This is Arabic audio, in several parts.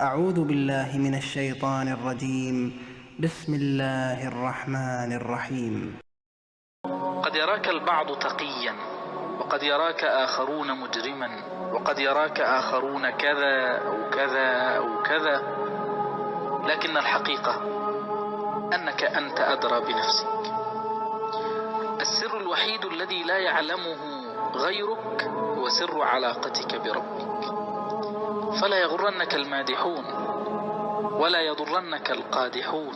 أعوذ بالله من الشيطان الرجيم. بسم الله الرحمن الرحيم. قد يراك البعض تقيا، وقد يراك آخرون مجرما، وقد يراك آخرون كذا أو كذا أو كذا، لكن الحقيقة أنك أنت أدرى بنفسك. السر الوحيد الذي لا يعلمه غيرك هو سر علاقتك بربك. فلا يغرنك المادحون ولا يضرنك القادحون،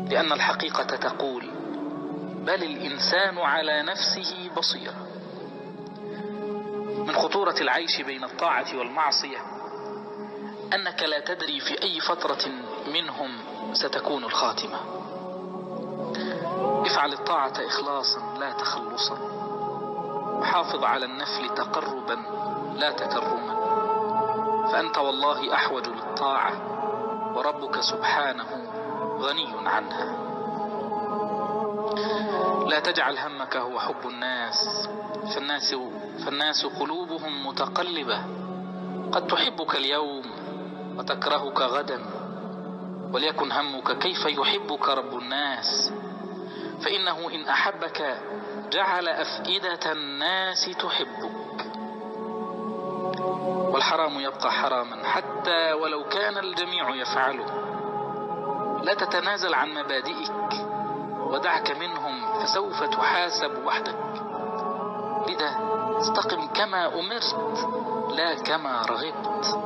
لأن الحقيقة تقول: بل الإنسان على نفسه بصيرة. من خطورة العيش بين الطاعة والمعصية أنك لا تدري في أي فترة منهم ستكون الخاتمة. افعل الطاعة إخلاصا لا تخلصا، وحافظ على النفل تقربا لا تكرما، فأنت والله أحوج للطاعة، وربك سبحانه غني عنها. لا تجعل همك هو حب الناس، فالناس قلوبهم متقلبة، قد تحبك اليوم وتكرهك غدا، وليكن همك كيف يحبك رب الناس، فإنه إن أحبك جعل أفئدة الناس تحبك. والحرام يبقى حراما حتى ولو كان الجميع يفعله. لا تتنازل عن مبادئك ودعك منهم، فسوف تحاسب وحدك. لذا استقم كما أمرت لا كما رغبت.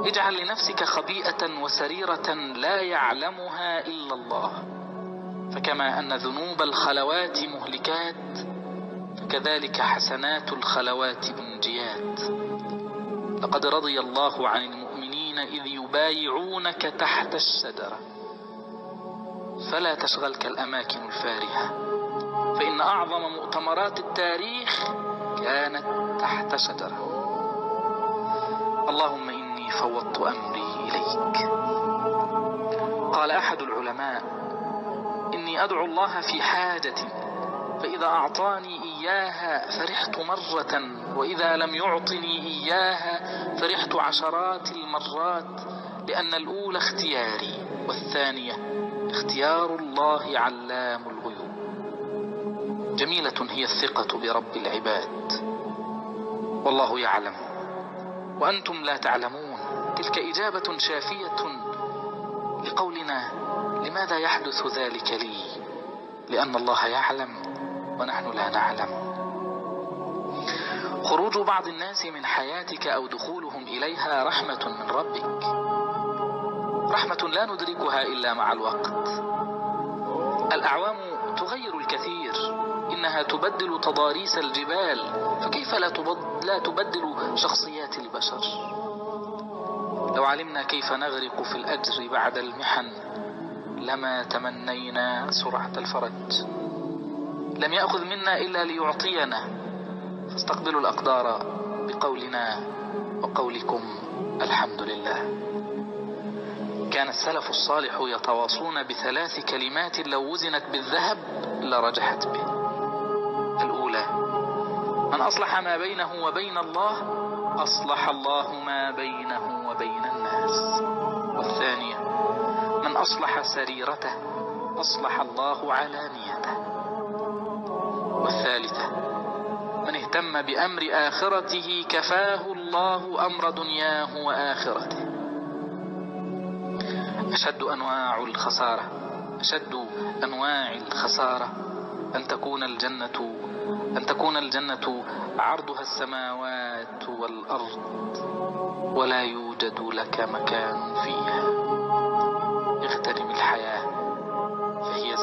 اجعل لنفسك خبيئة وسريرة لا يعلمها إلا الله، فكما أن ذنوب الخلوات مهلكات، فكذلك حسنات الخلوات منجيات. لقد رضي الله عن المؤمنين إذ يبايعونك تحت الشجرة، فلا تشغلك الأماكن الفارهة، فإن أعظم مؤتمرات التاريخ كانت تحت شجرة. اللهم إني فوضت أمري إليك. قال أحد العلماء: إني أدعو الله في حاجة، فإذا أعطاني إياها فرحت مرة، وإذا لم يعطني إياها فرحت عشرات المرات، لأن الأولى اختياري، والثانية اختيار الله علام الغيوب. جميلة هي الثقة برب العباد، والله يعلم وأنتم لا تعلمون. تلك إجابة شافية لقولنا: لماذا يحدث ذلك لي؟ لأن الله يعلم ونحن لا نعلم. خروج بعض الناس من حياتك أو دخولهم إليها رحمة من ربك، رحمة لا ندركها إلا مع الوقت. الأعوام تغير الكثير، إنها تبدل تضاريس الجبال، فكيف لا تبدل شخصيات البشر؟ لو علمنا كيف نغرق في الأجر بعد المحن لما تمنينا سرعة الفرج. لم يأخذ منا إلا ليعطينا، فاستقبلوا الأقدار بقولنا وقولكم الحمد لله. كان السلف الصالح يتواصون ب3 كلمات لو وزنت بالذهب لرجحت به. الأولى: من أصلح ما بينه وبين الله أصلح الله ما بينه وبين الناس. والثانية: من أصلح سريرته أصلح الله علانيته. والثالثة: من اهتم بأمر آخرته كفاه الله أمر دنياه وآخرته. أشد أنواع الخسارة أن تكون الجنة عرضها السماوات والأرض ولا يوجد لك مكان فيها. اغتنم الحياة فهي